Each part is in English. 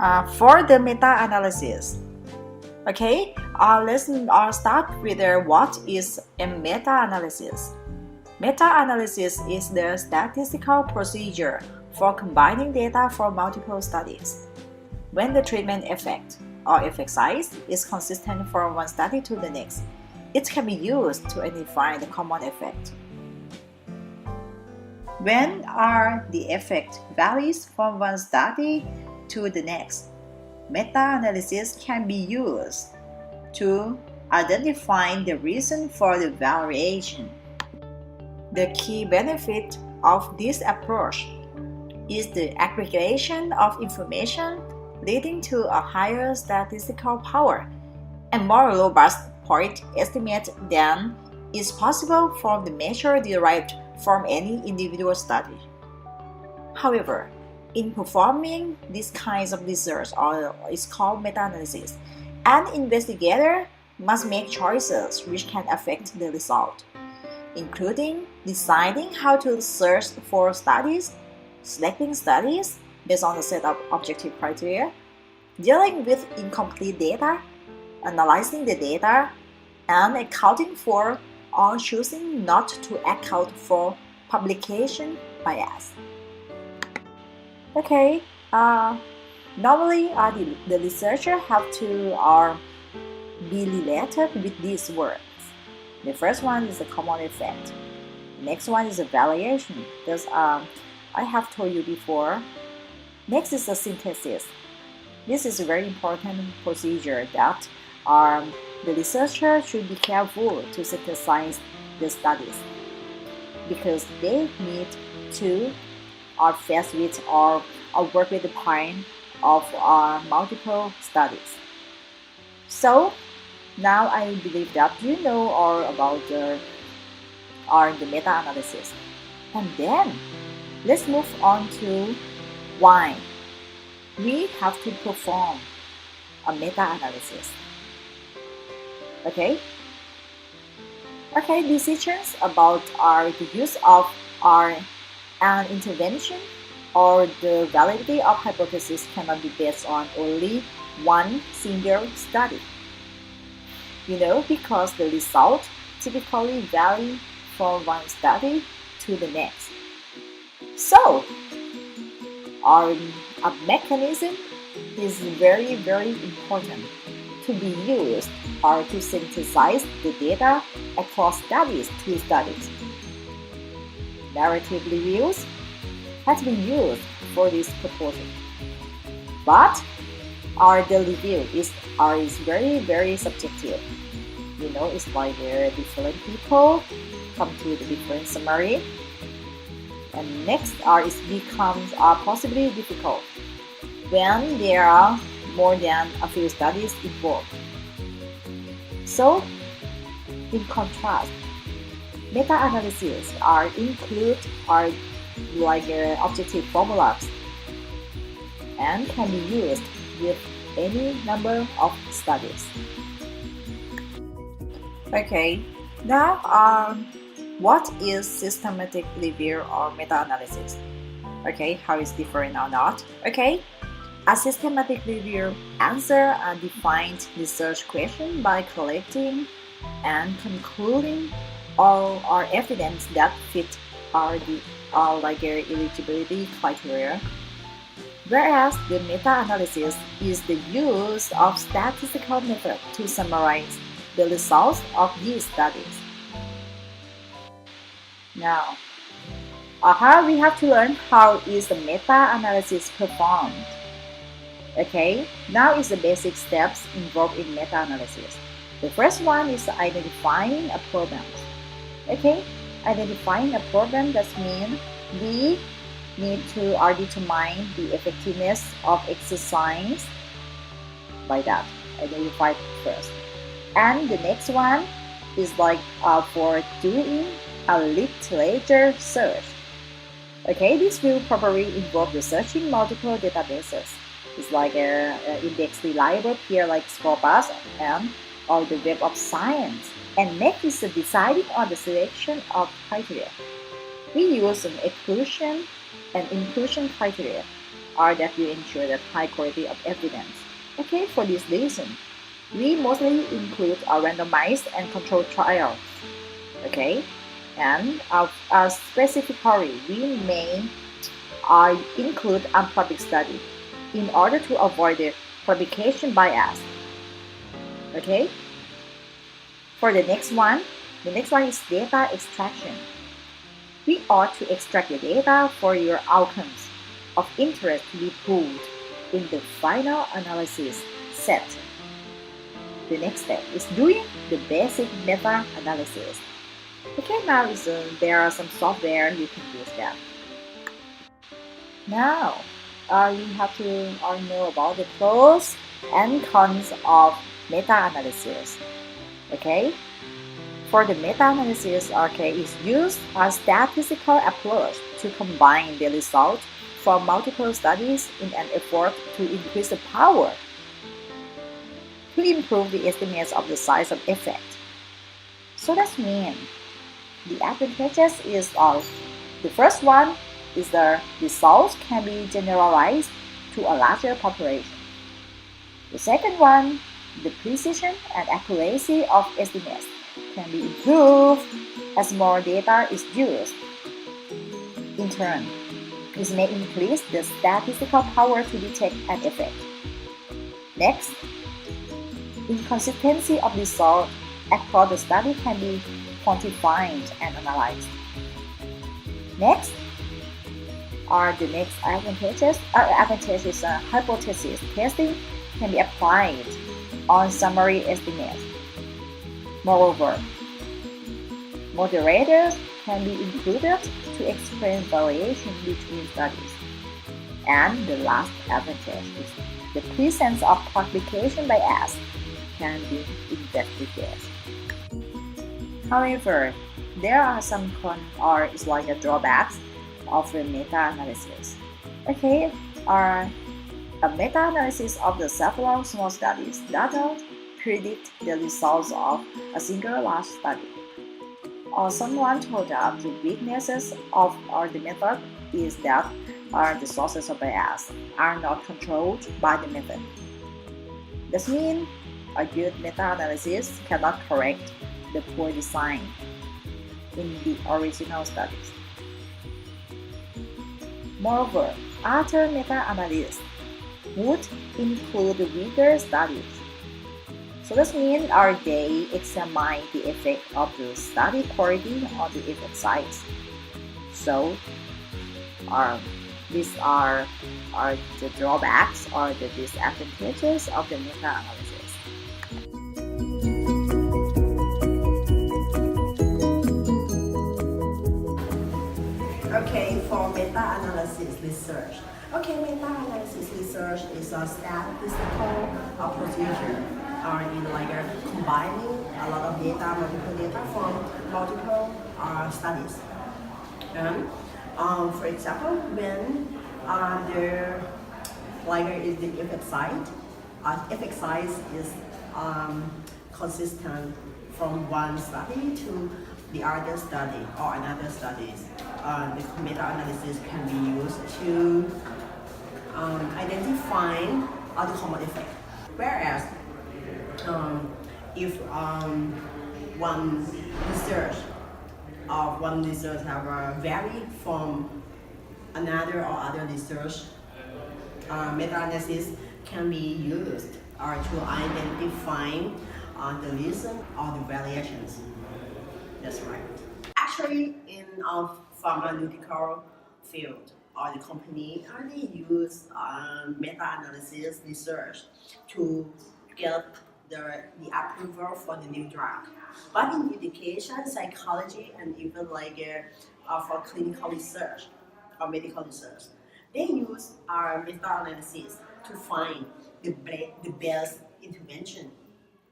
For the meta-analysis, okay, let's start with what is a meta-analysis. Meta-analysis is the statistical procedure for combining data from multiple studies. When the treatment effect or effect size is consistent from one study to the next, it can be used to identify the common effect. When the effect varies from one study to the next, meta-analysis can be used to identify the reason for the variation. The key benefit of this approach is the aggregation of information leading to a higher statistical power and more robust point estimate than is possible from the measure derived from any individual study. However, in performing these kinds of research, or is called meta-analysis, an investigator must make choices which can affect the result, including deciding how to search for studies, selecting studies based on a set of objective criteria, dealing with incomplete data, analyzing the data, and accounting for or choosing not to account for publication bias. Okay, normally the researcher have to be related with these words. The first one is a common effect. The next one is a variation. Because I have told you before. Next is a synthesis. This is a very important procedure that the researcher should be careful to synthesize the studies because they need to face with or work with the point of multiple studies. So now I believe that you know all about the meta-analysis. And then let's move on to why we have to perform a meta-analysis. Okay, decisions about the use of an intervention or the validity of hypothesis cannot be based on only one single study. Because the result typically vary from one study to the next. So, a mechanism is very, very important to be used or to synthesize the data across studies to studies. Narrative reviews has been used for this purpose, but the review is very, very subjective. It's like different people come to the different summary, and next it becomes possibly difficult when there are more than a few studies involved. So, in contrast, meta-analysis include objective formulas and can be used with any number of studies. Okay, now what is systematic review or meta-analysis? Okay, how is different or not? Okay, a systematic review answer a defined research question by collecting and concluding all evidence that fit eligibility criteria, whereas the meta-analysis is the use of statistical method to summarize the results of these studies. Now, we have to learn how is the meta-analysis performed. Okay, now is the basic steps involved in meta-analysis. The first one is identifying a problem. Okay, identifying a problem does mean we need to determine the effectiveness of exercise. By that, identify first. And the next one is for doing a literature search. Okay, this will probably involve researching multiple databases. It's like index reliable peer like Scopus and or the Web of Science. And next is the deciding on the selection of criteria. We use an exclusion and inclusion criteria. are that we ensure that high quality of evidence. Okay, for this reason, we mostly include a randomized and controlled trials. Okay, and specifically, we may include unpublished study in order to avoid the publication bias. Okay, for the next one is data extraction. We ought to extract the data for your outcomes of interest to be pulled in the final analysis set. The next step is doing the basic meta-analysis. Okay, now there are some software you can use that. Now, we have to know about the pros and cons of meta-analysis. Okay, for the meta-analysis, is used a statistical approach to combine the results from multiple studies in an effort to increase the power to improve the estimates of the size of effect. So that means the advantages is the first one is the results can be generalized to a larger population. The second one, the precision and accuracy of estimates can be improved as more data is used. In turn, this may increase the statistical power to detect an effect. Next, inconsistency of result across the study can be quantified and analyzed. Next, the next advantages hypothesis testing can be applied on summary estimates. Moreover, moderators can be included to explain variation between studies. And the last advantage is the presence of publication bias can be investigated. However, there are some cons or drawbacks of the meta-analysis. Okay, a meta-analysis of the several small studies does not predict the results of a single large study. Or someone told us the weaknesses of the method is that the sources of bias are not controlled by the method. This means a good meta-analysis cannot correct the poor design in the original studies. Moreover, other meta-analysis would include weaker studies. So this means they examine the effect of the study quality on the effect size. So these are the drawbacks or the disadvantages of the meta-analysis. Okay, for meta-analysis research. Okay, meta-analysis research is a statistical procedure combining a lot of multiple data from multiple studies. And for example, when the effect size is consistent from one study to the other study or another studies, the meta-analysis can be used to identify the common effect. Whereas if one research have vary from another or other research, meta-analysis can be used to identify the reason or the variations. That's right. Actually, in a pharmaceutical field or the company, they use meta-analysis research to get the approval for the new drug. But in education, psychology, and even for clinical research or medical research, they use meta-analysis to find the best intervention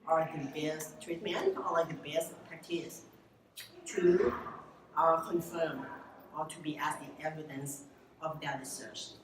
or the best treatment or the best practice to confirm or to be as the evidence of their research.